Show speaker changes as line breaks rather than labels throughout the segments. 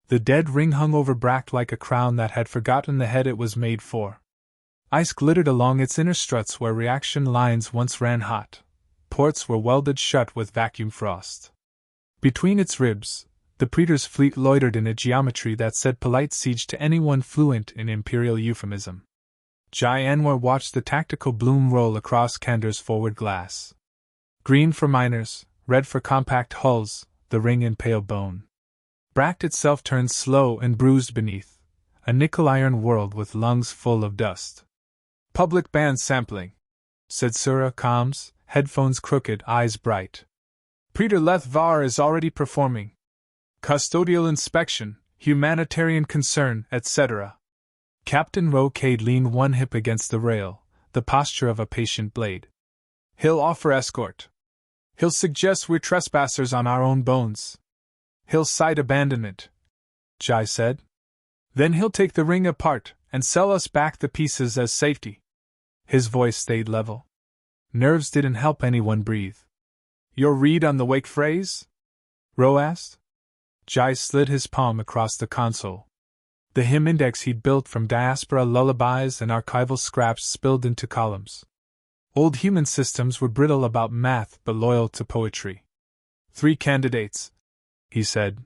The dead ring hung over Bract like a crown that had forgotten the head it was made for. Ice glittered along its inner struts where reaction lines once ran hot. Ports were welded shut with vacuum frost. Between its ribs, the Praetor's fleet loitered in a geometry that said polite siege to anyone fluent in imperial euphemism. Jai Anwar watched the tactical bloom roll across Candor's forward glass. Green for miners, red for compact hulls, the ring in pale bone. Bract itself turned slow and bruised beneath, a nickel-iron world with lungs full of dust. Public band sampling, said Sura Calms, headphones crooked, eyes bright. Praetor Leth Var is already performing. Custodial inspection, humanitarian concern, etc. Captain Rocade leaned one hip against the rail, the posture of a patient blade. He'll offer escort. He'll suggest we're trespassers on our own bones. He'll cite abandonment, Jai said. Then he'll take the ring apart and sell us back the pieces as safety. His voice stayed level. Nerves didn't help anyone breathe. Your read on the wake phrase? Ro asked. Jai slid his palm across the console. The hymn index he'd built from diaspora lullabies and archival scraps spilled into columns. Old human systems were brittle about math but loyal to poetry. 3 candidates, he said.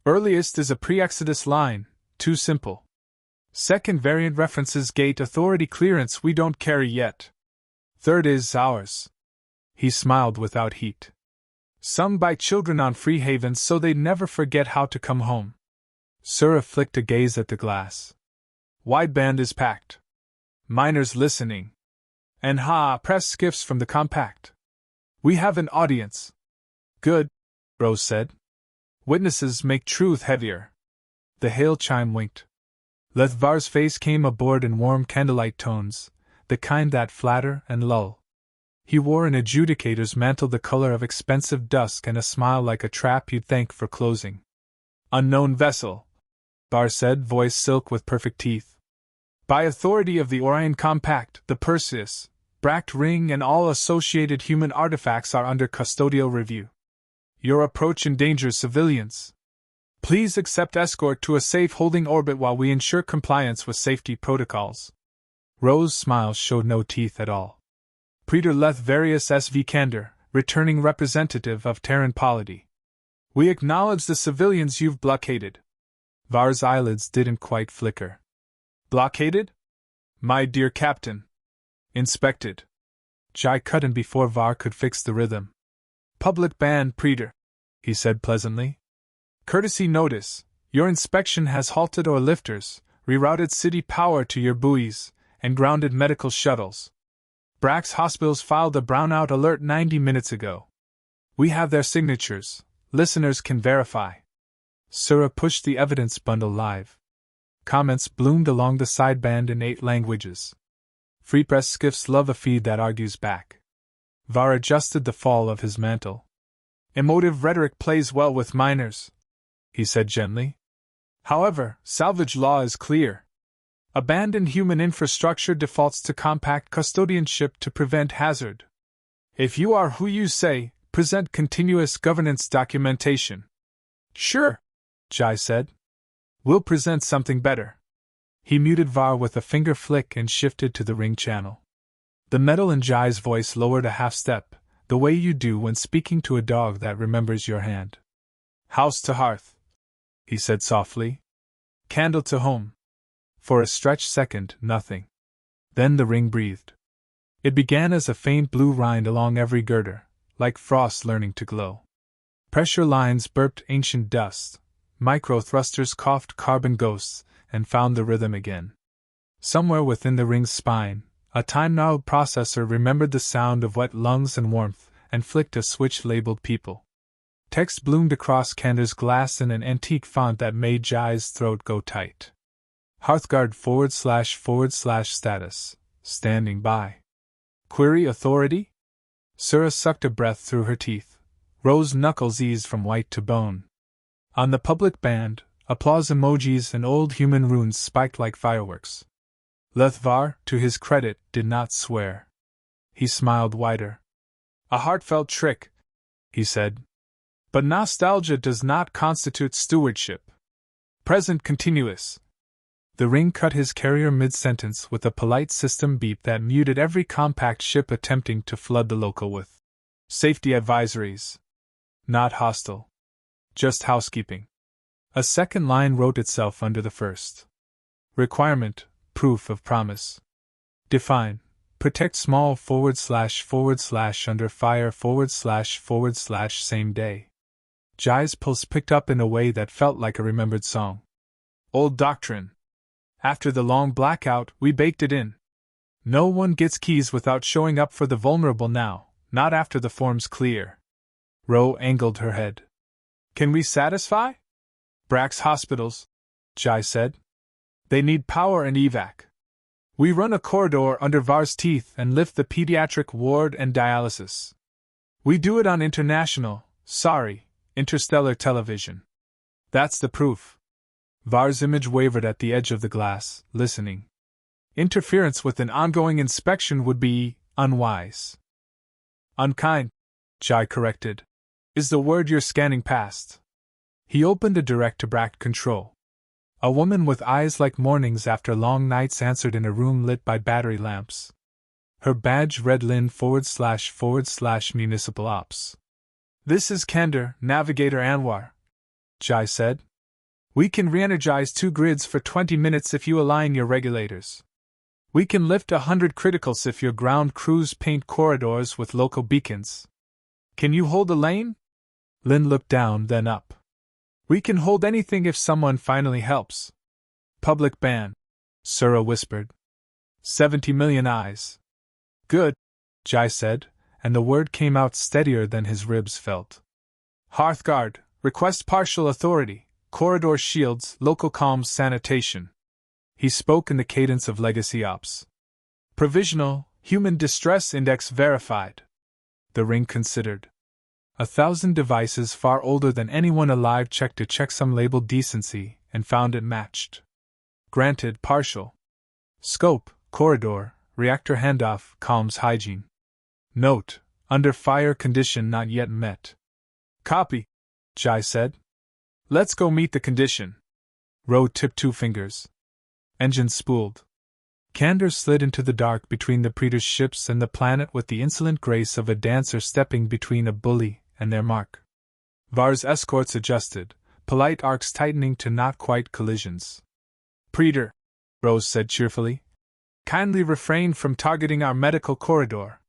Earliest is a pre-Exodus line, too simple. Second variant references gate authority clearance we don't carry yet. Third is ours. He smiled without heat. Sung by children on free havens so they'd never forget how to come home. Sura flicked a gaze at the glass. Wideband is packed. Miners listening. And press skiffs from the compact. We have an audience. Good, Rose said. Witnesses make truth heavier. The hail chime winked. Leth Var's face came aboard in warm candlelight tones, the kind that flatter and lull. He wore an adjudicator's mantle the color of expensive dusk and a smile like a trap you'd thank for closing. Unknown vessel, Var said, voice silk with perfect teeth. By authority of the Orion Compact, the Perseus, Bract ring and all associated human artifacts are under custodial review. Your approach endangers civilians. Please accept escort to a safe holding orbit while we ensure compliance with safety protocols. Rose's smile showed no teeth at all. Praetor Leth Various SV Candor, returning representative of Terran polity. We acknowledge the civilians you've blockaded. Var's eyelids didn't quite flicker. Blockaded? My dear Captain. Inspected. Jai cut in before Var could fix the rhythm. Public band, Praetor, he said pleasantly. Courtesy notice, your inspection has halted our lifters, rerouted city power to your buoys, and grounded medical shuttles. Bract's hospitals filed a brownout alert 90 minutes ago. We have their signatures, listeners can verify. Sura pushed the evidence bundle live. Comments bloomed along the sideband in 8 languages. Free press skiffs love a feed that argues back. Var adjusted the fall of his mantle. Emotive rhetoric plays well with miners, he said gently. However, salvage law is clear. Abandoned human infrastructure defaults to compact custodianship to prevent hazard. If you are who you say, present continuous governance documentation. Sure, Jai said. We'll present something better. He muted Var with a finger flick and shifted to the ring channel. The metal in Jai's voice lowered a half step, the way you do when speaking to a dog that remembers your hand. House to hearth, he said softly. Candle to home. For a stretched second, nothing. Then the ring breathed. It began as a faint blue rind along every girder, like frost learning to glow. Pressure lines burped ancient dust, micro-thrusters coughed carbon ghosts, and found the rhythm again. Somewhere within the ring's spine, a time-gnarled processor remembered the sound of wet lungs and warmth, and flicked a switch labeled people. Text bloomed across Candor's glass in an antique font that made Jai's throat go tight. Hearthguard / status, standing by. Query authority? Sura sucked a breath through her teeth. Rose knuckles eased from white to bone. On the public band, applause emojis and old human runes spiked like fireworks. Leth Var, to his credit, did not swear. He smiled wider. A heartfelt trick, he said. But nostalgia does not constitute stewardship. Present continuous. The ring cut his carrier mid-sentence with a polite system beep that muted every compact ship attempting to flood the local with safety advisories. Not hostile. Just housekeeping. A second line wrote itself under the first. Requirement, proof of promise. Define, protect small / / under fire / same day. Jai's pulse picked up in a way that felt like a remembered song. Old doctrine. After the long blackout, we baked it in. No one gets keys without showing up for the vulnerable now, not after the form's clear. Ro angled her head. Can we satisfy? Bract's hospitals, Jai said. They need power and evac. We run a corridor under Var's teeth and lift the pediatric ward and dialysis. We do it on interstellar television. That's the proof. Var's image wavered at the edge of the glass, listening. Interference with an ongoing inspection would be unwise. Unkind, Jai corrected, is the word you're scanning past. He opened a direct-to-Bract control. A woman with eyes like mornings after long nights answered in a room lit by battery lamps. Her badge read Lin / municipal ops. This is Candor, Navigator Anwar, Jai said. We can re-energize 2 grids for 20 minutes if you align your regulators. We can lift 100 criticals if your ground crews paint corridors with local beacons. Can you hold a lane? Lin looked down, then up. We can hold anything if someone finally helps. Public ban, Sura whispered. 70 million eyes. Good, Jai said, and the word came out steadier than his ribs felt. Hearthguard, request partial authority, corridor shields, local comms sanitation. He spoke in the cadence of legacy ops. Provisional, human distress index verified. The ring considered. 1,000 devices far older than anyone alive checked to check some labeled decency, and found it matched. Granted partial. Scope, corridor, reactor handoff, comms hygiene. Note, under fire condition not yet met. Copy, Jai said. Let's go meet the condition. Ro tipped 2 fingers. Engines spooled. Candor slid into the dark between the Praetor's ships and the planet with the insolent grace of a dancer stepping between a bully and their mark. Var's escorts adjusted, polite arcs tightening to not-quite collisions. Praetor, Rose said cheerfully, kindly refrain from targeting our medical corridor.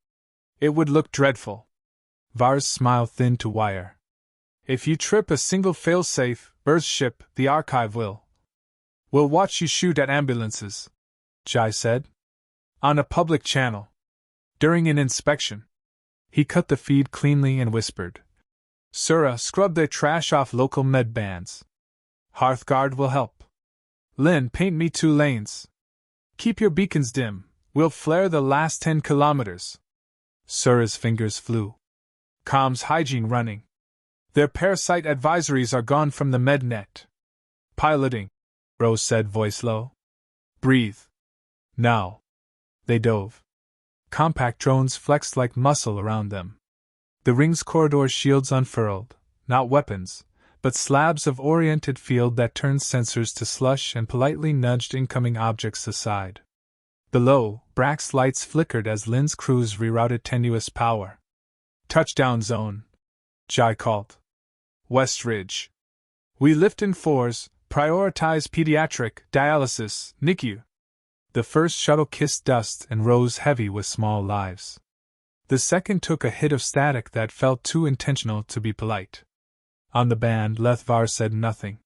It would look dreadful. Var's smile thinned to wire. If you trip a single failsafe, Earth ship, the archive will. We'll watch you shoot at ambulances, Jai said. On a public channel. During an inspection. He cut the feed cleanly and whispered. Sura, scrub the trash off local med bands. Hearthguard will help. Lin, paint me 2 lanes. Keep your beacons dim, we'll flare the last 10 kilometers. Sura's fingers flew. Comms hygiene running. Their parasite advisories are gone from the mednet. Piloting, Rose said, voice low. Breathe. Now. They dove. Compact drones flexed like muscle around them. The ring's corridor shields unfurled, not weapons, but slabs of oriented field that turned sensors to slush and politely nudged incoming objects aside. Below, Bract's lights flickered as Lin's crews rerouted tenuous power. Touchdown zone, Jai called. West Ridge. We lift in 4s, prioritize pediatric, dialysis, NICU. The first shuttle kissed dust and rose heavy with small lives. The second took a hit of static that felt too intentional to be polite. On the band, Lethvar said nothing.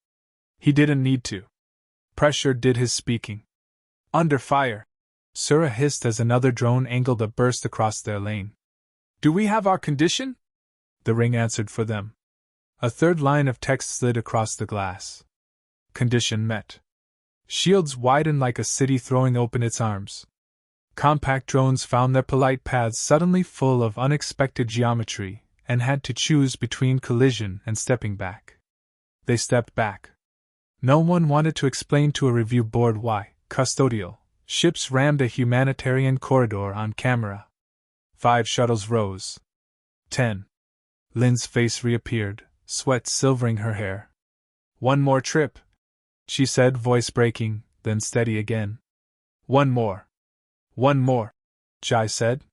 He didn't need to. Pressure did his speaking. Under fire, Sura hissed as another drone angled a burst across their lane. Do we have our condition? The ring answered for them. A third line of text slid across the glass. Condition met. Shields widened like a city throwing open its arms. Compact drones found their polite paths suddenly full of unexpected geometry, and had to choose between collision and stepping back. They stepped back. No one wanted to explain to a review board why, custodial, ships rammed a humanitarian corridor on camera. 5 shuttles rose. 10. Lin's face reappeared, sweat silvering her hair. One more trip. she said, voice breaking, then steady again. One more. One more, Jai said.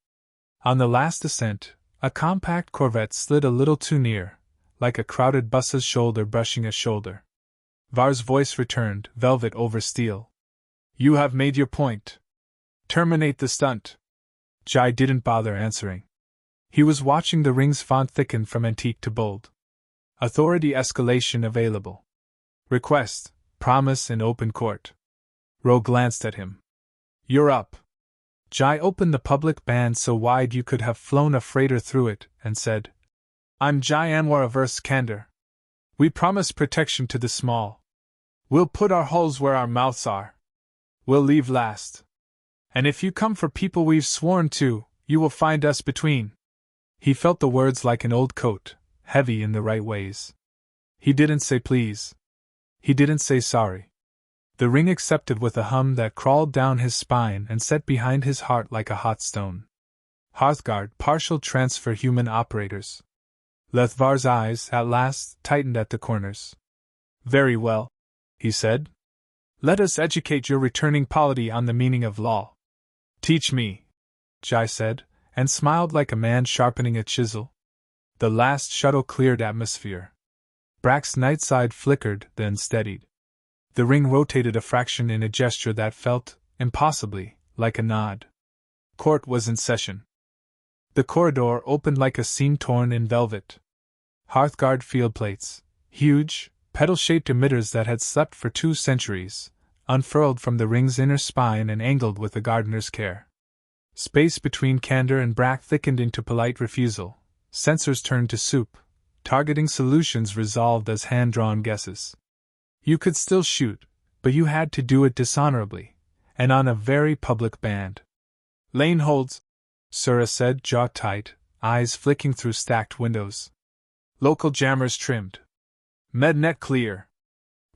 On the last ascent, a compact corvette slid a little too near, like a crowded bus's shoulder brushing a shoulder. Var's voice returned, velvet over steel. You have made your point. Terminate the stunt. Jai didn't bother answering. He was watching the ring's font thicken from antique to bold. Authority escalation available. Request, promise in open court. Ro glanced at him. You're up. Jai opened the public band so wide you could have flown a freighter through it, and said, I'm Jai Anwar of Earth's Candor. We promise protection to the small. We'll put our holes where our mouths are. We'll leave last. And if you come for people we've sworn to, you will find us between. He felt the words like an old coat, heavy in the right ways. He didn't say please. He didn't say sorry. The ring accepted with a hum that crawled down his spine and set behind his heart like a hot stone. Hearthguard, partial transfer human operators. Lethvar's eyes, at last, tightened at the corners. Very well, he said. Let us educate your returning polity on the meaning of law. Teach me, Jai said, and smiled like a man sharpening a chisel. The last shuttle cleared atmosphere. Bract's night side flickered, then steadied. The ring rotated a fraction in a gesture that felt, impossibly, like a nod. Court was in session. The corridor opened like a seam torn in velvet. Hearthguard field plates, huge, petal-shaped emitters that had slept for 2 centuries, unfurled from the ring's inner spine and angled with a gardener's care. Space between Candor and Bract thickened into polite refusal. Sensors turned to soup, targeting solutions resolved as hand-drawn guesses. You could still shoot, but you had to do it dishonorably, and on a very public band. Lane holds, Sura said, jaw tight, eyes flicking through stacked windows. Local jammers trimmed. Mednet clear.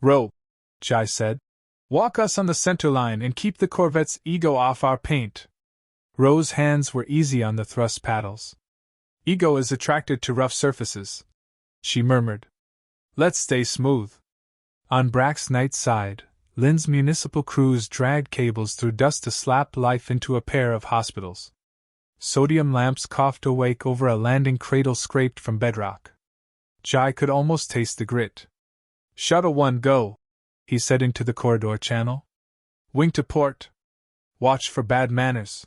Row, Jai said. Walk us on the center line and keep the corvette's ego off our paint. Row's hands were easy on the thrust paddles. Ego is attracted to rough surfaces, she murmured. Let's stay smooth. On Bract's night side, Lynn's municipal crews dragged cables through dust to slap life into a pair of hospitals. Sodium lamps coughed awake over a landing cradle scraped from bedrock. Jai could almost taste the grit. Shuttle 1 go, he said into the corridor channel. Wing to port. Watch for bad manners.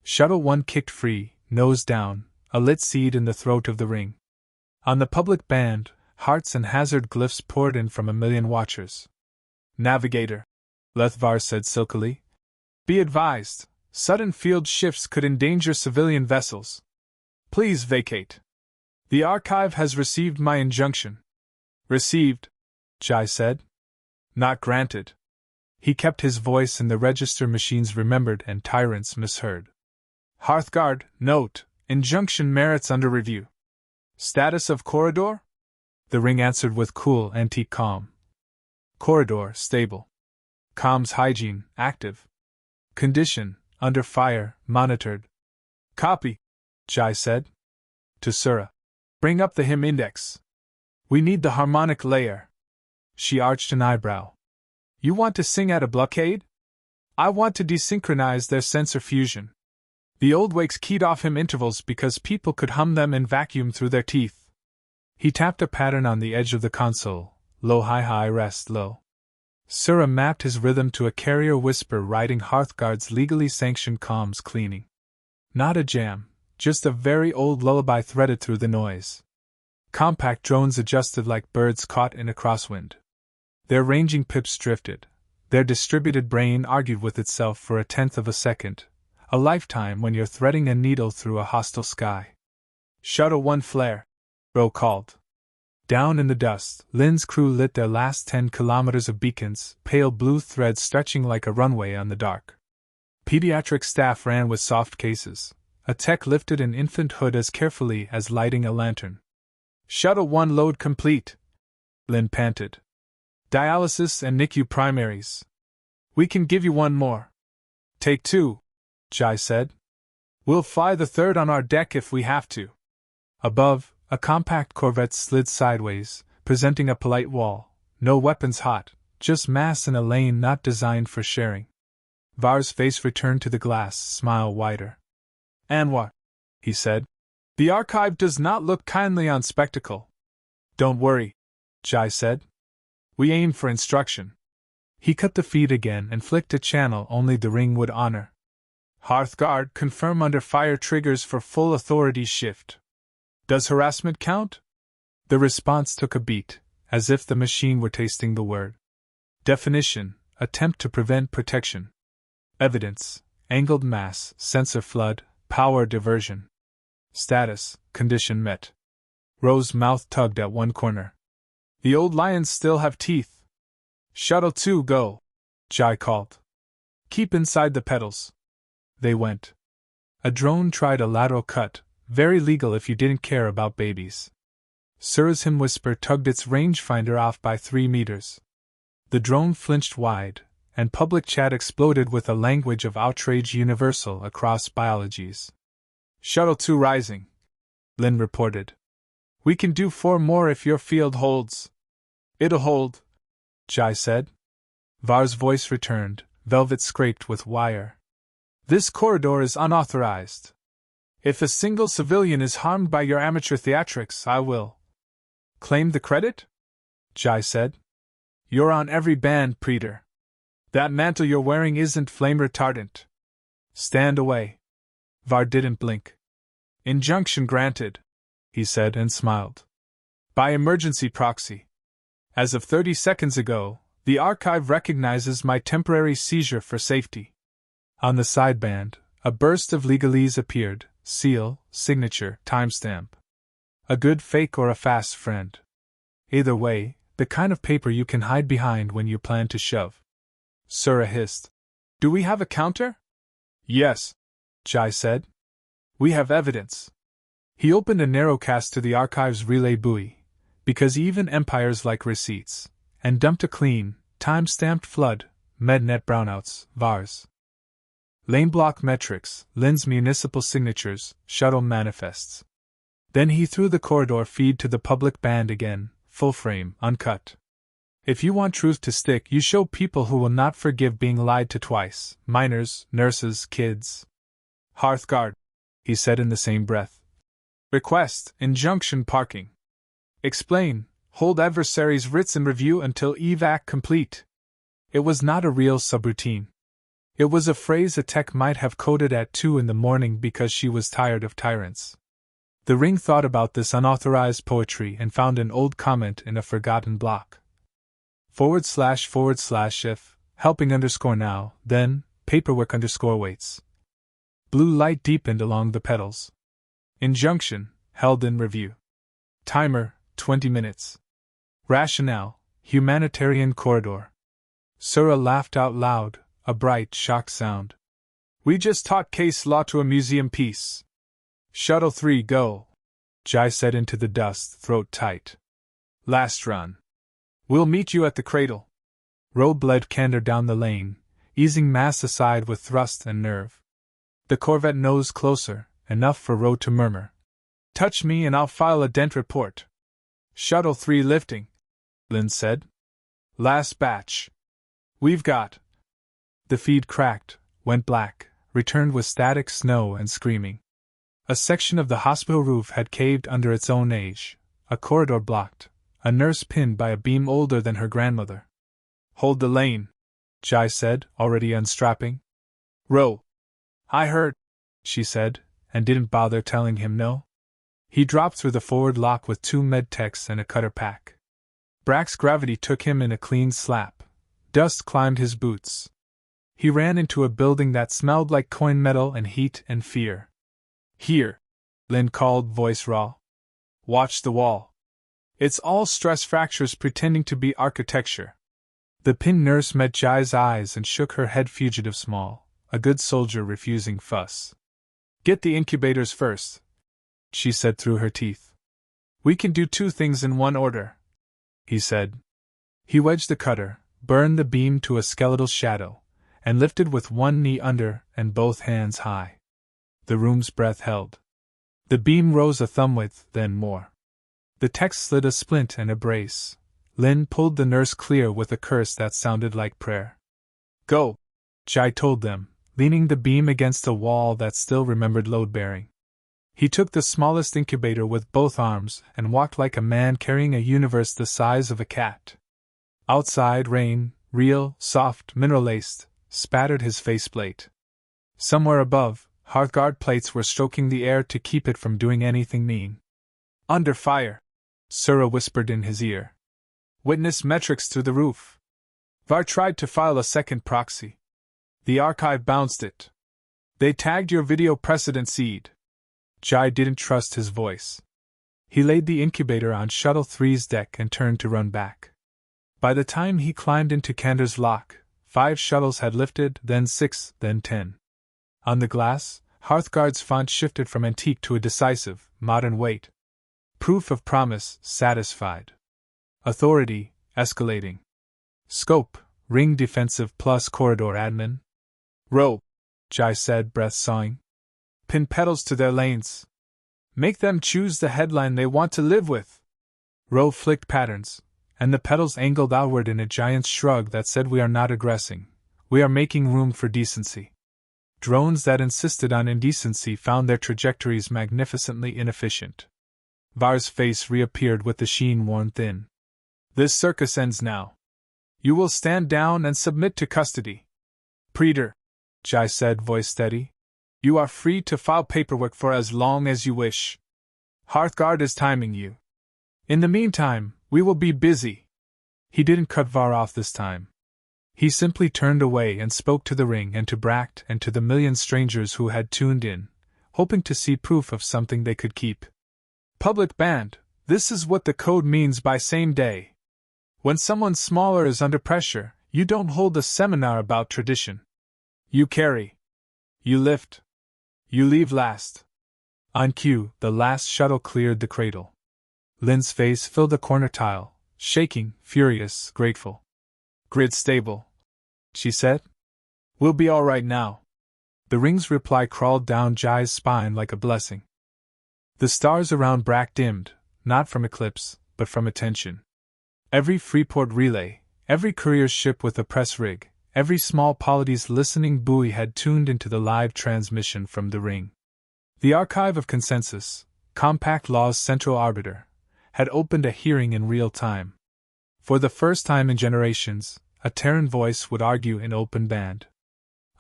Shuttle 1 kicked free, nose down, a lit seed in the throat of the ring. On the public band, hearts and hazard glyphs poured in from a million watchers. Navigator, Lethvar said silkily. Be advised, sudden field shifts could endanger civilian vessels. Please vacate. The archive has received my injunction. Received, Jai said. Not granted. He kept his voice and the register machines remembered and tyrants misheard. Hearthguard, note, injunction merits under review. Status of corridor? The ring answered with cool, antique calm. Corridor, stable. Comms hygiene, active. Condition, under fire, monitored. Copy, Jai said. To Sura. Bring up the hymn index. We need the harmonic layer. She arched an eyebrow. You want to sing at a blockade? I want to desynchronize their sensor fusion. The old wakes keyed off hymn intervals because people could hum them in vacuum through their teeth. He tapped a pattern on the edge of the console. Low, high, high, rest, low. Sura mapped his rhythm to a carrier whisper riding Hearthguard's legally sanctioned comms cleaning. Not a jam, just a very old lullaby threaded through the noise. Compact drones adjusted like birds caught in a crosswind. Their ranging pips drifted. Their distributed brain argued with itself for a tenth of a second. A lifetime when you're threading a needle through a hostile sky. Shuttle 1 flare, Ro called. Down in the dust, Lynn's crew lit their last 10 kilometers of beacons, pale blue threads stretching like a runway on the dark. Pediatric staff ran with soft cases. A tech lifted an infant hood as carefully as lighting a lantern. Shuttle 1 load complete, Lynn panted. Dialysis and NICU primaries. We can give you one more. Take 2, Jai said. We'll fly the third on our deck if we have to. Above, a compact corvette slid sideways, presenting a polite wall. No weapons hot, just mass in a lane not designed for sharing. Var's face returned to the glass, smile wider. Anwar, he said, the archive does not look kindly on spectacle. Don't worry, Jai said. We aim for instruction. He cut the feed again and flicked a channel only the ring would honor. Hearthguard, confirm under fire triggers for full authority shift. Does harassment count? The response took a beat, as if the machine were tasting the word. Definition, attempt to prevent protection. Evidence, angled mass, sensor flood, power diversion. Status, condition met. Ro's mouth tugged at one corner. The old lions still have teeth. Shuttle 2, go, Jai called. Keep inside the pedals. They went. A drone tried a lateral cut, very legal if you didn't care about babies. Surah's whisper tugged its rangefinder off by 3 meters. The drone flinched wide, and public chat exploded with a language of outrage universal across biologies. Shuttle 2 rising, Lin reported. We can do 4 more if your field holds. It'll hold, Jai said. Var's voice returned, velvet scraped with wire. This corridor is unauthorized. If a single civilian is harmed by your amateur theatrics, I will claim the credit? Jai said. You're on every band, Preeter. That mantle you're wearing isn't flame retardant. Stand away. Var didn't blink. Injunction granted, he said and smiled. By emergency proxy. As of 30 seconds ago, the archive recognizes my temporary seizure for safety. On the sideband, a burst of legalese appeared, seal, signature, timestamp. A good fake or a fast friend. Either way, the kind of paper you can hide behind when you plan to shove. Surah hissed. Do we have a counter? Yes, Jai said. We have evidence. He opened a narrowcast to the archive's relay buoy, because even empires like receipts, and dumped a clean, time-stamped flood, mednet brownouts, VARs. Lane block metrics, Lin's municipal signatures, shuttle manifests. Then he threw the corridor feed to the public band again, full frame, uncut. If you want truth to stick, you show people who will not forgive being lied to twice, minors, nurses, kids. Hearthguard, he said in the same breath. Request, injunction parking. Explain, hold adversaries' writs in review until evac complete. It was not a real subroutine. It was a phrase a tech might have coded at 2 in the morning because she was tired of tyrants. The ring thought about this unauthorized poetry and found an old comment in a forgotten block. / if, helping _now, then, paperwork _ waits. Blue light deepened along the pedals. Injunction, held in review. Timer, 20 minutes. Rationale, humanitarian corridor. Surah laughed out loud, a bright, shocked sound. We just taught case law to a museum piece. Shuttle 3, go, Jai said into the dust, throat tight. Last run. We'll meet you at the cradle. Ro bled Candor down the lane, easing mass aside with thrust and nerve. The Corvette nosed closer, enough for Ro to murmur. Touch me and I'll file a dent report. Shuttle 3 lifting, Lin said. Last batch. We've got. The feed cracked, went black, returned with static snow and screaming. A section of the hospital roof had caved under its own age, a corridor blocked, a nurse pinned by a beam older than her grandmother. Hold the lane, Jai said, already unstrapping. Ro. I heard, she said, and didn't bother telling him no. He dropped through the forward lock with 2 medtechs and a cutter pack. Bract's gravity took him in a clean slap. Dust climbed his boots. He ran into a building that smelled like coin metal and heat and fear. Here, Lin called, voice raw. Watch the wall. It's all stress fractures pretending to be architecture. The pinned nurse met Jai's eyes and shook her head fugitive small, a good soldier refusing fuss. Get the incubators first, she said through her teeth. We can do 2 things in one order, he said. He wedged the cutter, burned the beam to a skeletal shadow, and lifted with one knee under and both hands high. The room's breath held. The beam rose a thumb width, then more. The text slid a splint and a brace, Lin pulled the nurse clear with a curse that sounded like prayer. Go, Jai told them, leaning the beam against a wall that still remembered load-bearing. He took the smallest incubator with both arms and walked like a man carrying a universe the size of a cat. Outside, rain, real, soft, mineral-laced, spattered his faceplate. Somewhere above, Hearthguard plates were stroking the air to keep it from doing anything mean. Under fire, Sura whispered in his ear. Witness metrics through the roof. Var tried to file a second proxy. The archive bounced it. They tagged your video precedent seed. Jai didn't trust his voice. He laid the incubator on Shuttle 3's deck and turned to run back. By the time he climbed into Candor's lock, 5 shuttles had lifted, then 6, then 10. On the glass, Hearthguard's font shifted from antique to a decisive, modern weight. Proof of promise, satisfied. Authority, escalating. Scope, ring defensive plus corridor admin. Row, Jai said, breath sawing. Pin pedals to their lanes. Make them choose the headline they want to live with. Row flicked patterns, and the pedals angled outward in a giant shrug that said, we are not aggressing. We are making room for decency. Drones that insisted on indecency found their trajectories magnificently inefficient. Var's face reappeared with the sheen worn thin. This circus ends now. You will stand down and submit to custody. Praetor, Jai said, voice steady. You are free to file paperwork for as long as you wish. Hearthguard is timing you. In the meantime, we will be busy. He didn't cut Var off this time. He simply turned away and spoke to the ring and to Bract and to the million strangers who had tuned in, hoping to see proof of something they could keep. Public banned. This is what the code means by same day. When someone smaller is under pressure, you don't hold a seminar about tradition. You carry. You lift. You leave last. On cue, the last shuttle cleared the cradle. Lin's face filled the corner tile, shaking, furious, grateful. Grid stable, she said. We'll be all right now. The ring's reply crawled down Jai's spine like a blessing. The stars around Bract dimmed, not from eclipse, but from attention. Every Freeport relay, every courier ship with a press rig, every small polity's listening buoy had tuned into the live transmission from the ring. The Archive of Consensus, Compact Law's central arbiter, had opened a hearing in real time. For the first time in generations, a Terran voice would argue in open band.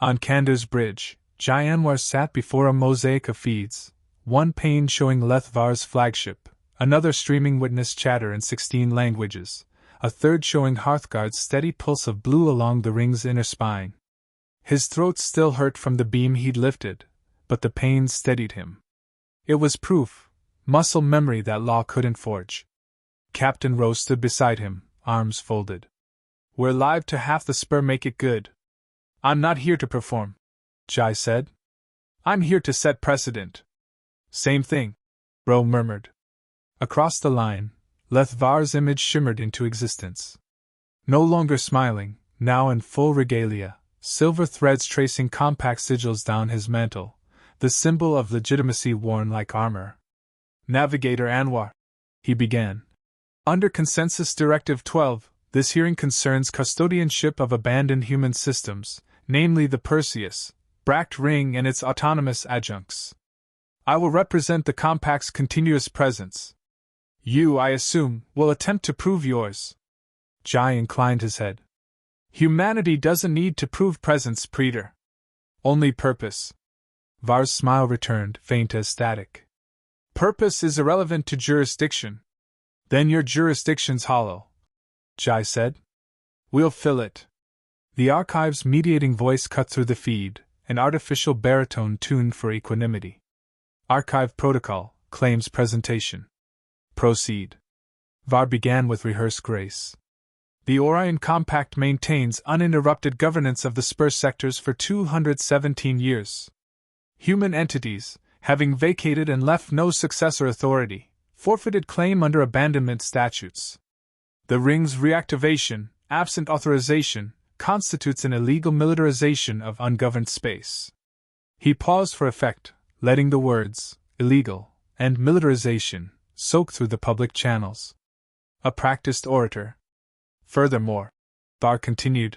On Candor's bridge, Jai Anwar sat before a mosaic of feeds, one pane showing Lethvar's flagship, another streaming witness chatter in 16 languages, a third showing Hearthguard's steady pulse of blue along the ring's inner spine. His throat still hurt from the beam he'd lifted, but the pain steadied him. It was proof, muscle memory that Law couldn't forge. Captain Rose stood beside him, arms folded. We're live to half the spur, make it good. I'm not here to perform, Jai said. I'm here to set precedent. Same thing, Ro murmured. Across the line, Lethvar's image shimmered into existence. No longer smiling, now in full regalia, silver threads tracing compact sigils down his mantle, the symbol of legitimacy worn like armor. Navigator Anwar, he began. Under Consensus Directive 12, this hearing concerns custodianship of abandoned human systems, namely the Perseus, Bract ring and its autonomous adjuncts. I will represent the Compact's continuous presence. You, I assume, will attempt to prove yours. Jai inclined his head. Humanity doesn't need to prove presence, Praetor. Only purpose. Var's smile returned, faint as static. Purpose is irrelevant to jurisdiction. Then your jurisdiction's hollow, Jai said. We'll fill it. The archive's mediating voice cut through the feed, an artificial baritone tuned for equanimity. Archive protocol, claims presentation. Proceed. Var began with rehearsed grace. The Orion Compact maintains uninterrupted governance of the spur sectors for 217 years. Human entities, having vacated and left no successor authority, forfeited claim under abandonment statutes. The ring's reactivation, absent authorization, constitutes an illegal militarization of ungoverned space. He paused for effect, letting the words, illegal, and militarization, soak through the public channels. A practiced orator, Furthermore, Var continued,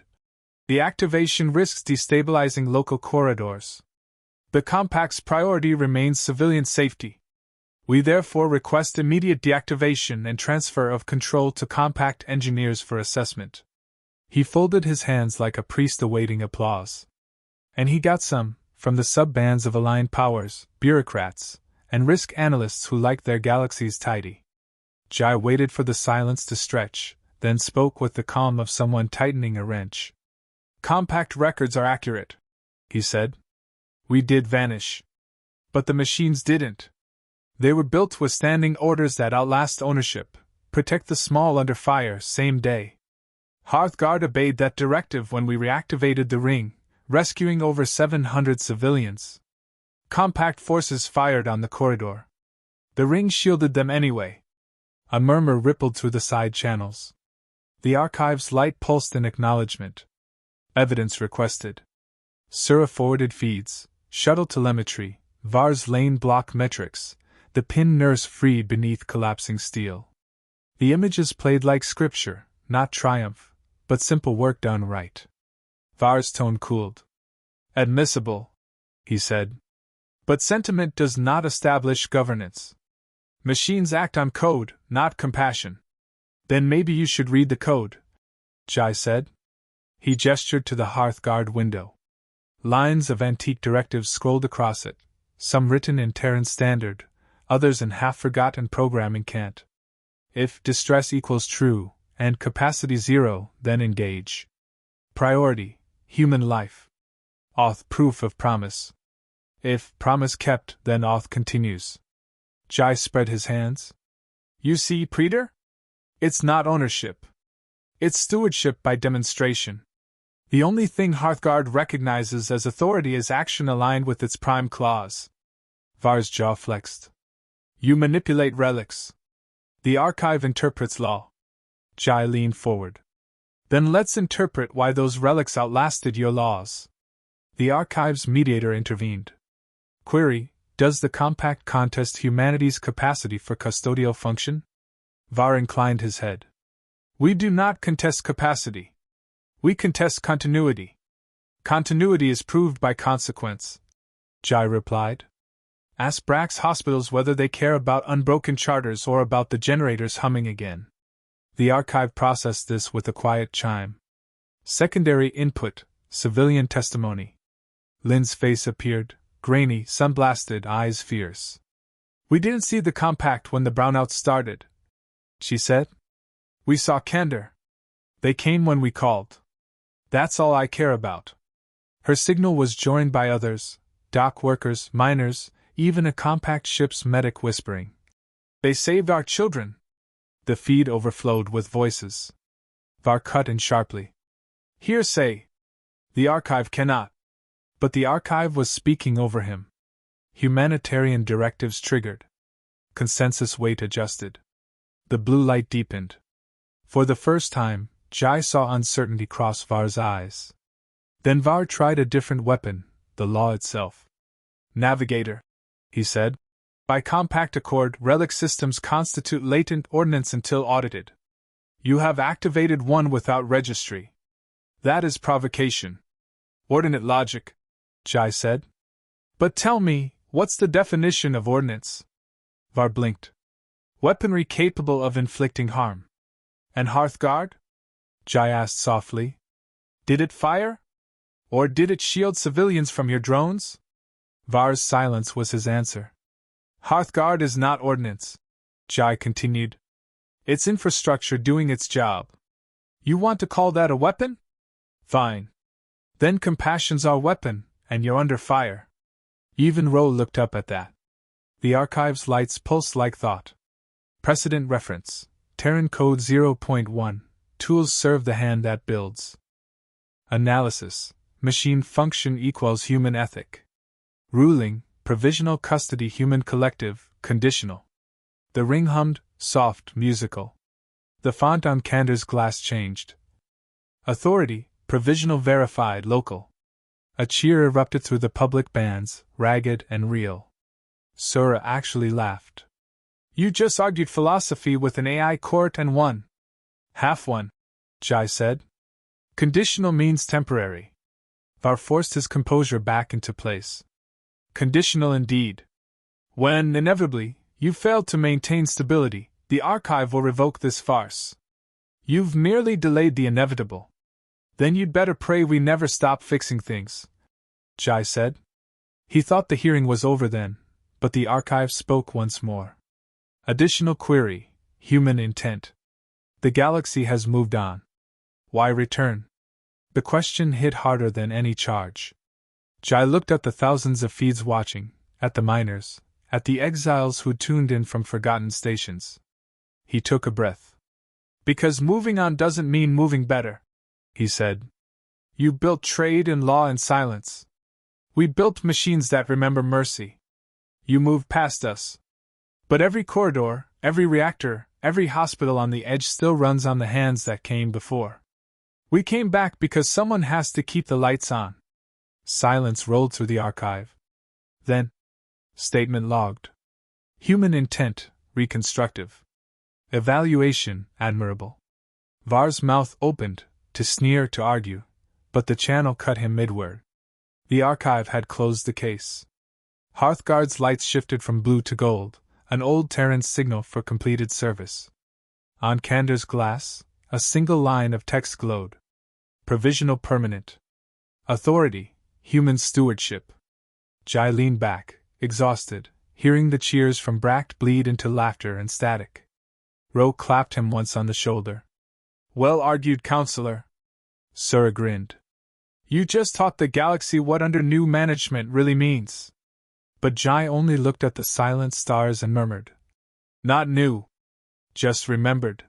the activation risks destabilizing local corridors. The Compact's priority remains civilian safety. We therefore request immediate deactivation and transfer of control to Compact engineers for assessment. He folded his hands like a priest awaiting applause. And he got some, from the sub-bands of aligned powers, bureaucrats, and risk analysts who liked their galaxies tidy. Jai waited for the silence to stretch, then spoke with the calm of someone tightening a wrench. Compact records are accurate, he said. We did vanish. But the machines didn't. They were built with standing orders that outlast ownership, protect the small under fire same day. Hearthguard obeyed that directive when we reactivated the ring, rescuing over 700 civilians. Compact forces fired on the corridor. The ring shielded them anyway. A murmur rippled through the side channels. The archive's light pulsed in acknowledgement. Evidence requested. Sura forwarded feeds, shuttle telemetry, VAR's lane block metrics, the pin nurse freed beneath collapsing steel. The images played like scripture, not triumph, but simple work done right. VAR's tone cooled. Admissible, he said. But sentiment does not establish governance. Machines act on code, not compassion. Then maybe you should read the code, Jai said. He gestured to the Hearthguard window. Lines of antique directives scrolled across it, some written in Terran standard, others in half-forgotten programming cant. If distress equals true, and capacity 0, then engage. Priority, human life. Auth proof of promise. If promise kept, then Auth continues. Jai spread his hands. You see, Preetor? It's not ownership. It's stewardship by demonstration. The only thing Hearthguard recognizes as authority is action aligned with its prime clause. Var's jaw flexed. You manipulate relics. The archive interprets law. Jai leaned forward. Then let's interpret why those relics outlasted your laws. The archive's mediator intervened. Query, does the Compact contest humanity's capacity for custodial function? Var inclined his head. We do not contest capacity. We contest continuity. Continuity is proved by consequence, Jai replied. Ask Bract's hospitals whether they care about unbroken charters or about the generators humming again. The archive processed this with a quiet chime. Secondary input, civilian testimony. Lynn's face appeared, grainy, sun-blasted, eyes fierce. We didn't see the Compact when the brownouts started, she said. We saw Candor. They came when we called. That's all I care about. Her signal was joined by others, dock workers, miners, even a Compact ship's medic whispering. They saved our children. The feed overflowed with voices. Var cut in sharply. Hearsay. The archive cannot. But the archive was speaking over him. Humanitarian directives triggered. Consensus weight adjusted. The blue light deepened. For the first time, Jai saw uncertainty cross Var's eyes. Then Var tried a different weapon, the law itself. Navigator, he said. By compact accord, relic systems constitute latent ordnance until audited. You have activated one without registry. That is provocation. Ordinate logic, Jai said. But tell me, what's the definition of ordnance? Var blinked. Weaponry capable of inflicting harm. And Hearthguard? Jai asked softly. Did it fire? Or did it shield civilians from your drones? Var's silence was his answer. Hearthguard is not ordnance, Jai continued. It's infrastructure doing its job. You want to call that a weapon? Fine. Then compassion's our weapon, and you're under fire. Even Ro looked up at that. The archive's lights pulsed like thought. Precedent reference, Terran Code 0.1, tools serve the hand that builds. Analysis, machine function equals human ethic. Ruling, provisional custody human collective, conditional. The ring hummed, soft, musical. The font on Candor's glass changed. Authority, provisional verified, local. A cheer erupted through the public bands, ragged and real. Sura actually laughed. You just argued philosophy with an AI court and won. Half won, Jai said. Conditional means temporary. Var forced his composure back into place. Conditional indeed. When, inevitably, you fail to maintain stability, the archive will revoke this farce. You've merely delayed the inevitable. Then you'd better pray we never stop fixing things, Jai said. He thought the hearing was over then, but the archive spoke once more. Additional query, human intent. The galaxy has moved on. Why return? The question hit harder than any charge. Jai looked at the thousands of feeds watching, at the miners, at the exiles who tuned in from forgotten stations. He took a breath. Because moving on doesn't mean moving better, he said. You built trade and law in silence. We built machines that remember mercy. You moved past us. But every corridor, every reactor, every hospital on the edge still runs on the hands that came before. We came back because someone has to keep the lights on. Silence rolled through the archive. Then, statement logged. Human intent, reconstructive. Evaluation, admirable. Var's mouth opened, to sneer, to argue, but the channel cut him mid-word. The archive had closed the case. Hearthguard's lights shifted from blue to gold, an old Terran signal for completed service. On Candor's glass, a single line of text glowed. Provisional permanent. Authority, human stewardship. Jai leaned back, exhausted, hearing the cheers from Bract bleed into laughter and static. Ro clapped him once on the shoulder. Well argued, counselor. Sura grinned. You just taught the galaxy what under new management really means. But Jai only looked at the silent stars and murmured. Not new. Just remembered.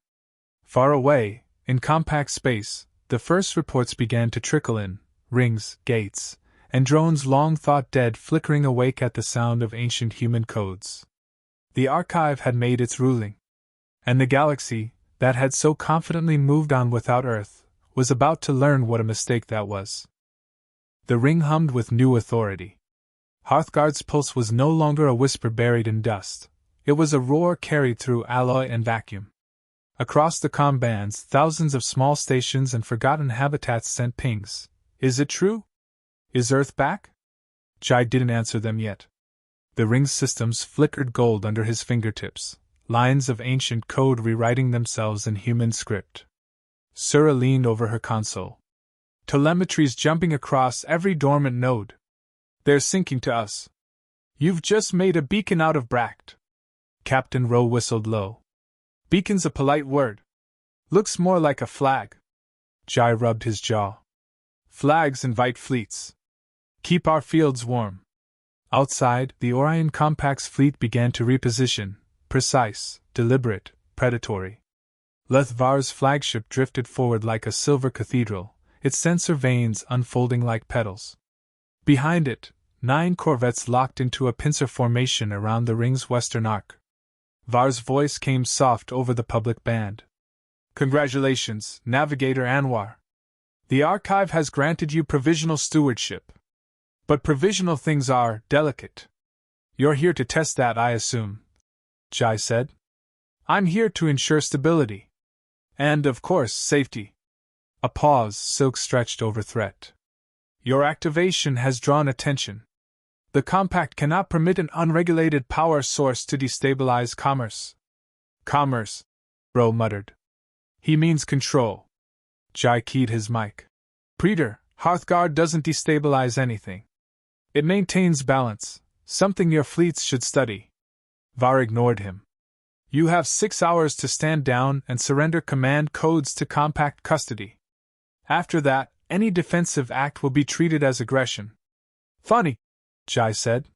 Far away, in compact space, the first reports began to trickle in, rings, gates, and drones long thought dead flickering awake at the sound of ancient human codes. The archive had made its ruling. And the galaxy, that had so confidently moved on without Earth, was about to learn what a mistake that was. The ring hummed with new authority. Hearthguard's pulse was no longer a whisper buried in dust. It was a roar carried through alloy and vacuum. Across the comm bands, thousands of small stations and forgotten habitats sent pings. Is it true? Is Earth back? Jai didn't answer them yet. The ring's systems flickered gold under his fingertips, lines of ancient code rewriting themselves in human script. Sura leaned over her console. Telemetry's jumping across every dormant node. They're syncing to us. You've just made a beacon out of Bract. Captain Ro whistled low. Beacon's a polite word. Looks more like a flag. Jai rubbed his jaw. Flags invite fleets. Keep our fields warm. Outside, the Orion Compact's fleet began to reposition, precise, deliberate, predatory. Lethvar's flagship drifted forward like a silver cathedral, its sensor vanes unfolding like petals. Behind it, 9 corvettes locked into a pincer formation around the ring's western arc. Var's voice came soft over the public band. Congratulations, Navigator Anwar. The archive has granted you provisional stewardship. But provisional things are delicate. You're here to test that, I assume, Jai said. I'm here to ensure stability. And, of course, safety. A pause, silk stretched over threat. Your activation has drawn attention. The compact cannot permit an unregulated power source to destabilize commerce. Commerce, Ro muttered. He means control. Jai keyed his mic. Preetor, Hearthguard doesn't destabilize anything. It maintains balance, something your fleets should study. Var ignored him. You have 6 hours to stand down and surrender command codes to compact custody. After that, any defensive act will be treated as aggression. Funny, Jai said.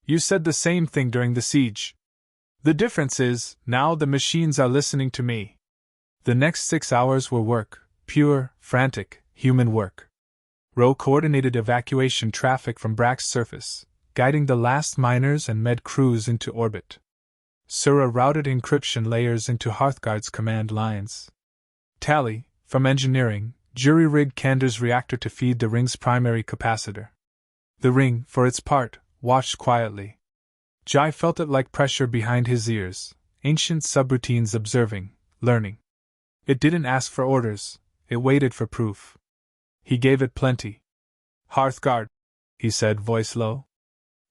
You said the same thing during the siege. The difference is, now the machines are listening to me. The next 6 hours were work, pure, frantic, human work. Ro coordinated evacuation traffic from Bract's surface, guiding the last miners and med crews into orbit. Sura routed encryption layers into Hearthguard's command lines. Tally, from engineering, jury-rigged Candor's reactor to feed the ring's primary capacitor. The ring, for its part, watched quietly. Jai felt it like pressure behind his ears, ancient subroutines observing, learning. It didn't ask for orders, It waited for proof. He gave it plenty. Hearthguard, he said, voice low.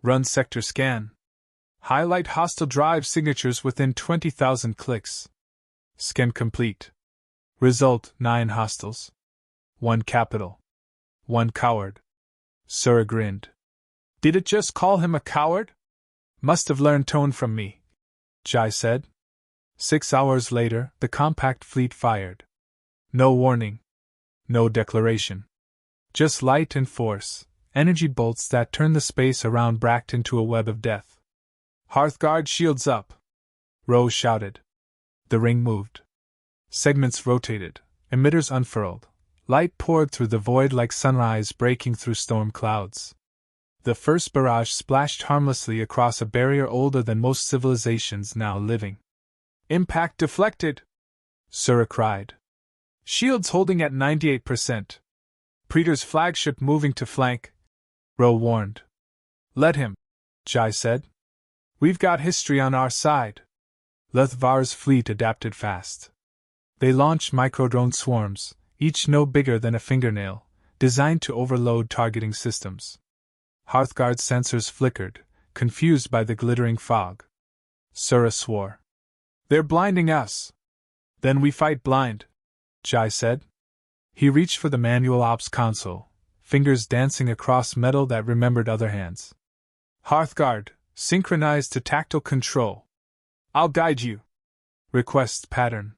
Run sector scan. Highlight hostile drive signatures within 20,000 clicks. Scan complete. Result: 9 hostiles. 1 capital. 1 coward. Sura grinned. Did it just call him a coward? Must have learned tone from me, Jai said. 6 hours later, the compact fleet fired. No warning. No declaration. Just light and force, energy bolts that turned the space around Bract into a web of death. Hearthguard shields up, Rose shouted. The ring moved. Segments rotated, emitters unfurled. Light poured through the void like sunrise breaking through storm clouds. The first barrage splashed harmlessly across a barrier older than most civilizations now living. Impact deflected, Sura cried. Shields holding at 98%. Praetor's flagship moving to flank, Ro warned. Let him, Jai said. We've got history on our side. Lethvar's fleet adapted fast. They launched microdrone swarms, each no bigger than a fingernail, designed to overload targeting systems. Hearthguard's sensors flickered, confused by the glittering fog. Sura swore. They're blinding us. Then we fight blind, Jai said. He reached for the manual ops console, fingers dancing across metal that remembered other hands. Hearthguard, synchronized to tactile control. I'll guide you. Request pattern.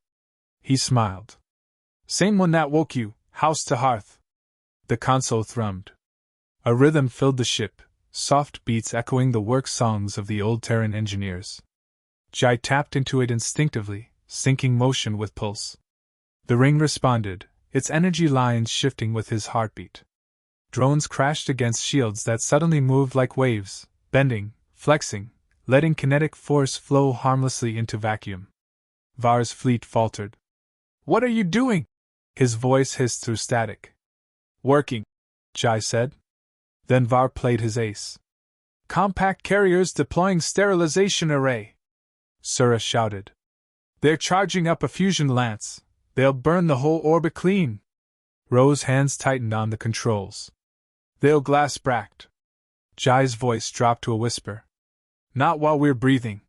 He smiled. Same one that woke you, house to hearth. The console thrummed. A rhythm filled the ship, soft beats echoing the work songs of the old Terran engineers. Jai tapped into it instinctively, syncing motion with pulse. The ring responded, its energy lines shifting with his heartbeat. Drones crashed against shields that suddenly moved like waves, bending, flexing, letting kinetic force flow harmlessly into vacuum. Var's fleet faltered. What are you doing? His voice hissed through static. Working, Jai said. Then Var played his ace. Compact carriers deploying sterilization array, Sura shouted. They're charging up a fusion lance. They'll burn the whole orbit clean. Ro's hands tightened on the controls. They'll glass Bract. Jai's voice dropped to a whisper. Not while we're breathing.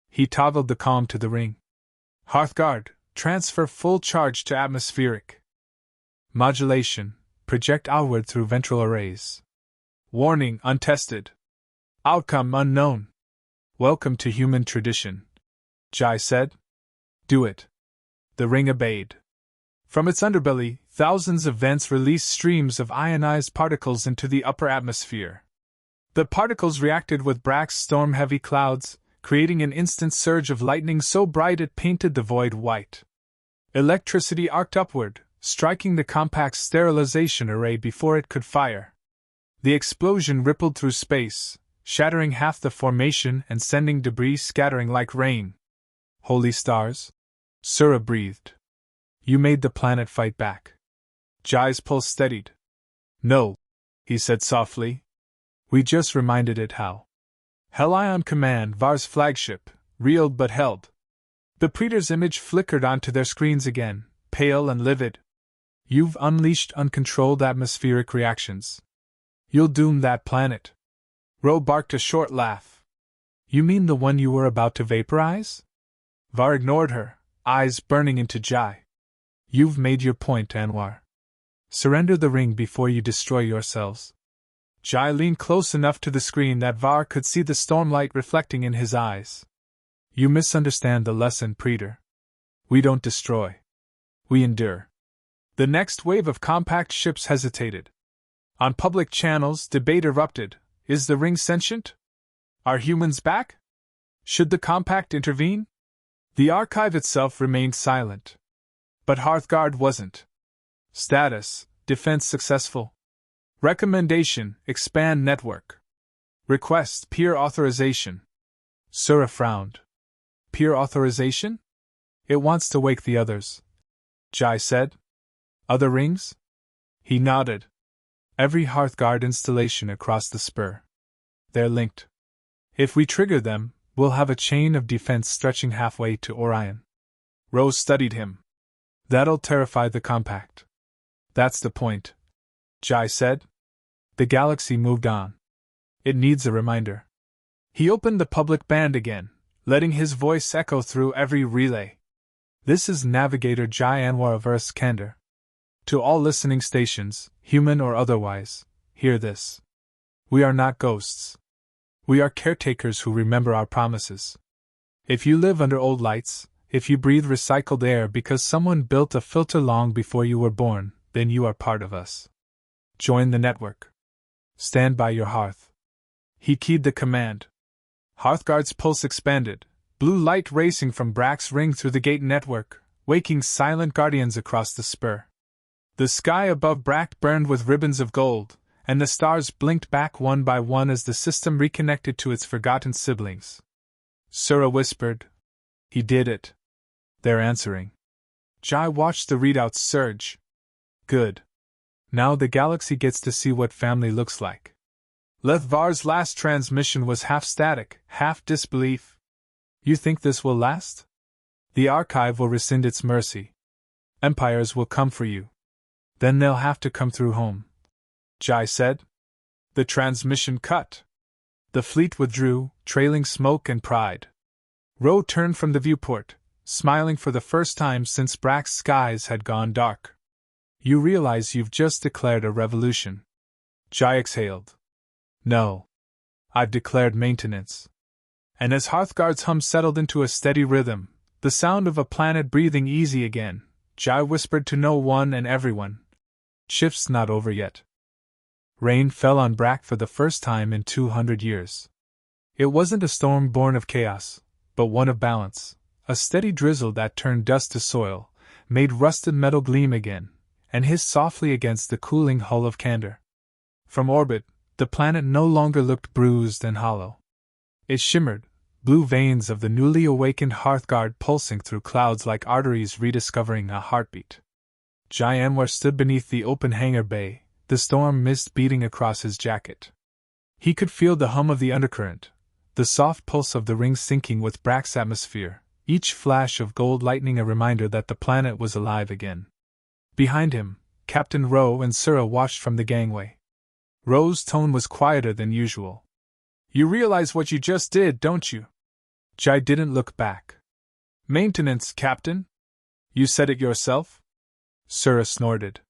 He toggled the comm to the ring. Hearthguard, transfer full charge to atmospheric. Modulation, project outward through ventral arrays. Warning untested. Outcome unknown. Welcome to human tradition, Jai said. Do it. The ring obeyed. From its underbelly, thousands of vents released streams of ionized particles into the upper atmosphere. The particles reacted with Bract's storm-heavy clouds, creating an instant surge of lightning so bright it painted the void white. Electricity arced upward, striking the compact's sterilization array before it could fire. The explosion rippled through space, shattering half the formation and sending debris scattering like rain. Holy stars? Sura breathed. You made the planet fight back. Jai's pulse steadied. No, he said softly. We just reminded it how. Helion Command, Var's flagship, reeled but held. The Praetor's image flickered onto their screens again, pale and livid. You've unleashed uncontrolled atmospheric reactions. You'll doom that planet. Ro barked a short laugh. You mean the one you were about to vaporize? Var ignored her, eyes burning into Jai. You've made your point, Anwar. Surrender the ring before you destroy yourselves. Jai leaned close enough to the screen that Var could see the stormlight reflecting in his eyes. You misunderstand the lesson, Praetor. We don't destroy. We endure. The next wave of compact ships hesitated. On public channels, debate erupted. Is the ring sentient? Are humans back? Should the compact intervene? The archive itself remained silent. But Hearthguard wasn't. Status: defense successful. Recommendation: expand network. Request: peer authorization. Sura frowned. Peer authorization? It wants to wake the others, Jai said. Other rings? He nodded. Every Hearthguard installation across the spur. They're linked. If we trigger them, we'll have a chain of defense stretching halfway to Orion. Rose studied him. That'll terrify the compact. That's the point, Jai said. The galaxy moved on. It needs a reminder. He opened the public band again, letting his voice echo through every relay. This is Navigator Jai Anwar of Earth's Candor. To all listening stations, human or otherwise, hear this. We are not ghosts. We are caretakers who remember our promises. If you live under old lights, if you breathe recycled air because someone built a filter long before you were born, then you are part of us. Join the network. Stand by your hearth. He keyed the command. Hearthguard's pulse expanded, blue light racing from Bract's ring through the gate network, waking silent guardians across the spur. The sky above Bract burned with ribbons of gold, and the stars blinked back one by one as the system reconnected to its forgotten siblings. Sura whispered, "He did it." They're answering. Jai watched the readouts surge. Good. Now the galaxy gets to see what family looks like. Lethvar's last transmission was half static, half disbelief. You think this will last? The archive will rescind its mercy. Empires will come for you. Then they'll have to come through home. Jai said. The transmission cut. The fleet withdrew, trailing smoke and pride. Ro turned from the viewport, smiling for the first time since Bract's skies had gone dark. You realize you've just declared a revolution. Jai exhaled. No. I've declared maintenance. And as Hearthguard's hum settled into a steady rhythm, the sound of a planet breathing easy again, Jai whispered to no one and everyone. Shift's not over yet. Rain fell on Bract for the first time in 200 years. It wasn't a storm born of chaos, but one of balance, a steady drizzle that turned dust to soil, made rusted metal gleam again, and hissed softly against the cooling hull of Candor. From orbit, the planet no longer looked bruised and hollow. It shimmered, blue veins of the newly awakened Hearthguard pulsing through clouds like arteries rediscovering a heartbeat. Jai Anwar stood beneath the open hangar bay, the storm mist beating across his jacket. He could feel the hum of the undercurrent, the soft pulse of the ring syncing with Bract's atmosphere, each flash of gold lightning a reminder that the planet was alive again. Behind him, Captain Ro and Sura watched from the gangway. Ro's tone was quieter than usual. You realize what you just did, don't you? Jai didn't look back. Maintenance, Captain? You said it yourself? Sura snorted.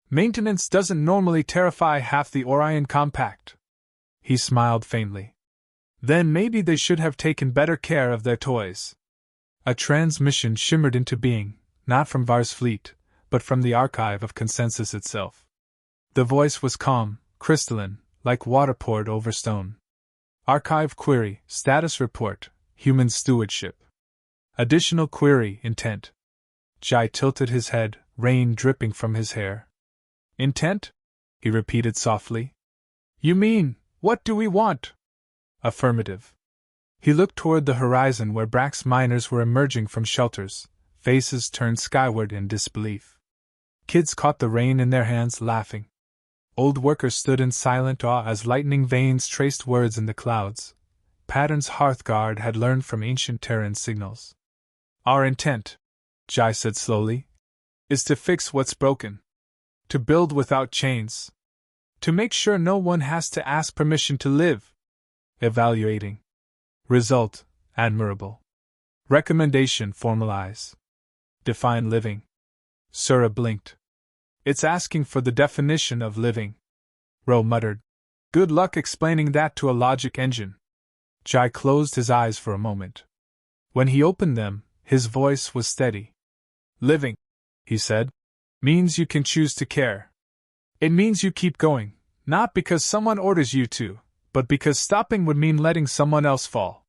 Maintenance doesn't normally terrify half the Orion Compact. He smiled faintly. Then maybe they should have taken better care of their toys. A transmission shimmered into being, not from Var's fleet, but from the archive of consensus itself. The voice was calm, crystalline, like water poured over stone. Archive query, status report, human stewardship. Additional query, intent. Jai tilted his head, rain dripping from his hair. Intent? He repeated softly. You mean, what do we want? Affirmative. He looked toward the horizon where Bract's miners were emerging from shelters, faces turned skyward in disbelief. Kids caught the rain in their hands, laughing. Old workers stood in silent awe as lightning veins traced words in the clouds, patterns Hearthguard had learned from ancient Terran signals. Our intent, Jai said slowly, is to fix what's broken. To build without chains. To make sure no one has to ask permission to live. Evaluating. Result, admirable. Recommendation, formalize. Define living. Sura blinked. It's asking for the definition of living. Ro muttered. Good luck explaining that to a logic engine. Jai closed his eyes for a moment. When he opened them, his voice was steady. Living, he said, means you can choose to care. It means you keep going, not because someone orders you to, but because stopping would mean letting someone else fall.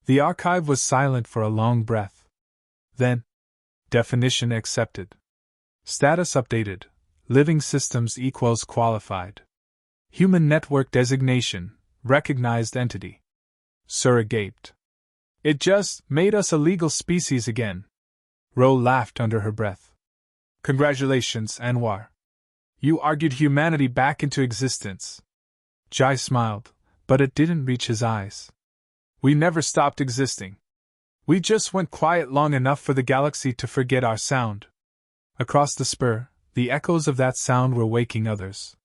The archive was silent for a long breath. Then, definition accepted. Status updated. Living systems equals qualified. Human network designation, recognized entity. Sura gaped. It just made us a legal species again. Ro laughed under her breath. Congratulations, Anwar. You argued humanity back into existence. Jai smiled, but it didn't reach his eyes. We never stopped existing. We just went quiet long enough for the galaxy to forget our sound. Across the spur, The echoes of that sound were waking others.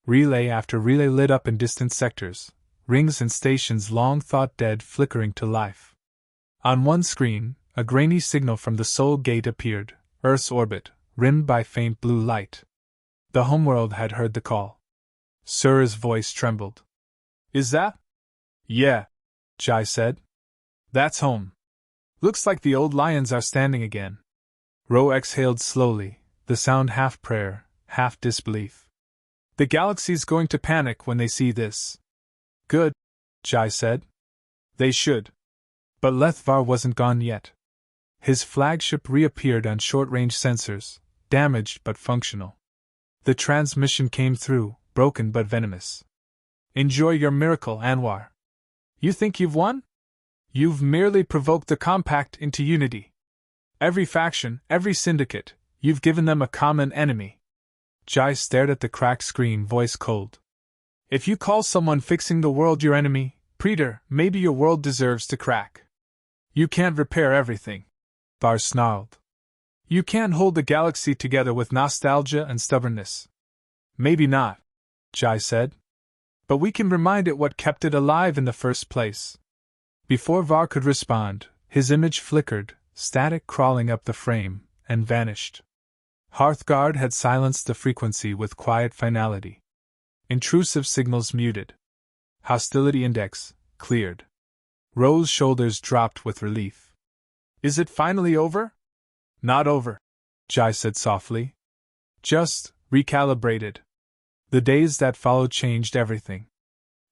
Relay after relay lit up in distant sectors, rings and stations long thought dead flickering to life. On one screen, a grainy signal from the Soul Gate appeared, Earth's orbit, rimmed by faint blue light. The homeworld had heard the call. Sura's voice trembled. Is that? Yeah, Jai said. That's home. Looks like the old lions are standing again. Ro exhaled slowly, the sound half prayer, half disbelief. The galaxy's going to panic when they see this. Good, Jai said. They should. But Lethvar wasn't gone yet. His flagship reappeared on short-range sensors, damaged but functional. The transmission came through, broken but venomous. Enjoy your miracle, Anwar. You think you've won? You've merely provoked the Compact into unity. Every faction, every syndicate, you've given them a common enemy. Jai stared at the cracked screen, voice cold. If you call someone fixing the world your enemy, Praetor, maybe your world deserves to crack. You can't repair everything. Var snarled. You can't hold the galaxy together with nostalgia and stubbornness. Maybe not, Jai said. But we can remind it what kept it alive in the first place. Before Var could respond, his image flickered, static crawling up the frame, and vanished. Hearthguard had silenced the frequency with quiet finality. Intrusive signals muted. Hostility index cleared. Ro's shoulders dropped with relief. Is it finally over? Not over, Jai said softly. Just recalibrated. The days that followed changed everything.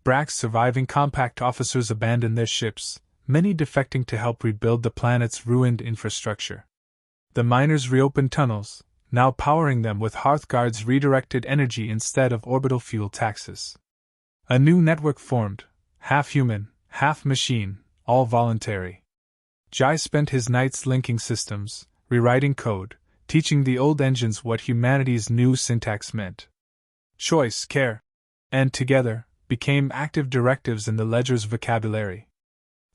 Bract's surviving Compact officers abandoned their ships, many defecting to help rebuild the planet's ruined infrastructure. The miners reopened tunnels, now powering them with Hearthguard's redirected energy instead of orbital fuel taxes. A new network formed, half human, half machine, all voluntary. Jai spent his nights linking systems, rewriting code, teaching the old engines what humanity's new syntax meant. Choice, care, and together, became active directives in the ledger's vocabulary.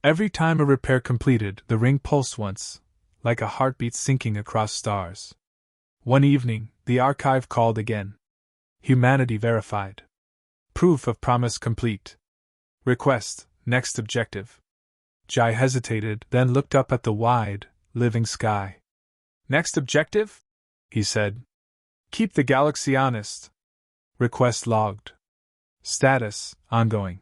Every time a repair completed, the ring pulsed once, like a heartbeat sinking across stars. One evening, the archive called again. Humanity verified. Proof of promise complete. Request, next objective. Jai hesitated, then looked up at the wide, living sky. Next objective? He said. Keep the galaxy honest. Request logged. Status, ongoing.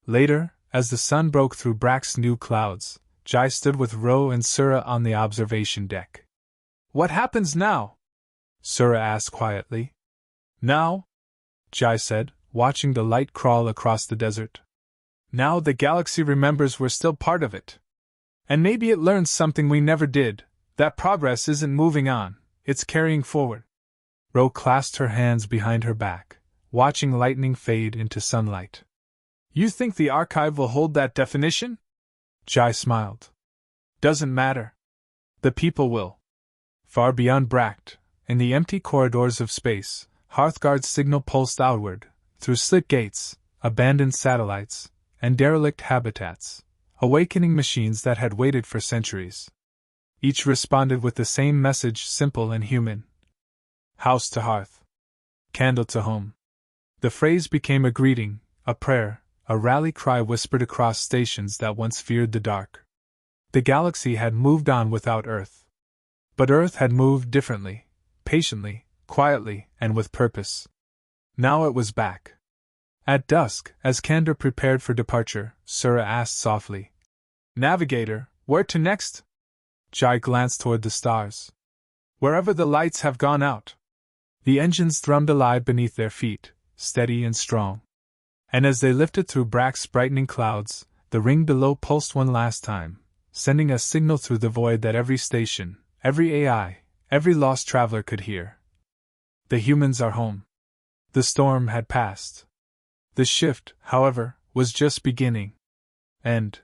Later, as the sun broke through Bract's new clouds, Jai stood with Ro and Sura on the observation deck. What happens now? Sura asked quietly. Now? Jai said, watching the light crawl across the desert. Now the galaxy remembers we're still part of it. And maybe it learns something we never did, that progress isn't moving on, it's carrying forward. Ro clasped her hands behind her back, watching lightning fade into sunlight. You think the archive will hold that definition? Jai smiled. Doesn't matter. The people will. Far beyond Bract, in the empty corridors of space, Hearthguard's signal pulsed outward, through slit gates, abandoned satellites, and derelict habitats, awakening machines that had waited for centuries. Each responded with the same message, simple and human. House to hearth. Candle to home. The phrase became a greeting, a prayer, a rally cry whispered across stations that once feared the dark. The galaxy had moved on without Earth. But Earth had moved differently, patiently, quietly, and with purpose. Now it was back. At dusk, as Candor prepared for departure, Sura asked softly, Navigator, where to next? Jai glanced toward the stars. Wherever the lights have gone out. The engines thrummed alive beneath their feet, steady and strong. And as they lifted through Bract's brightening clouds, the ring below pulsed one last time, sending a signal through the void that every station, every AI, every lost traveler could hear. The humans are home. The storm had passed. The shift, however, was just beginning. And